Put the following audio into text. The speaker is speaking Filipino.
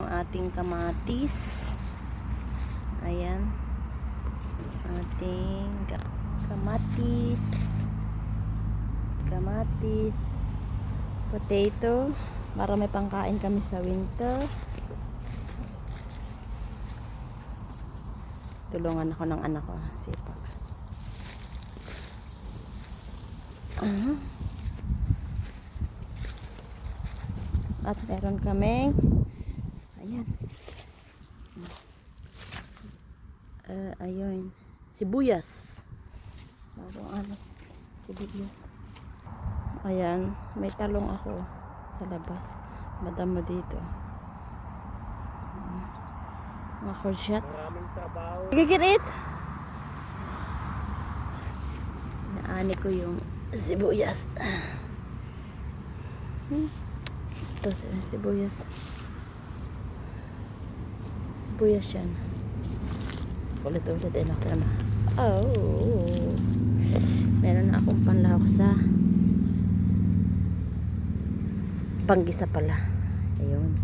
ating kamatis. Ayan. Ating kamatis. Potato. Para may pangkain kami sa winter. Tulungan ako ng anak ko. Sipa. At meron kaming ayan. Ayun. Sibuyas. Sibuyas. Ayan. May talong ako sa labas. Madamo dito. Mga courgette. Maraming trabaho. Gigit it! Naani ko yung sibuyas. Ito sibuyas. Sibuyas yan. Ulit-ulit din ako naman. Oh! Meron na akong panlahok sa panggisa pala. Ayun.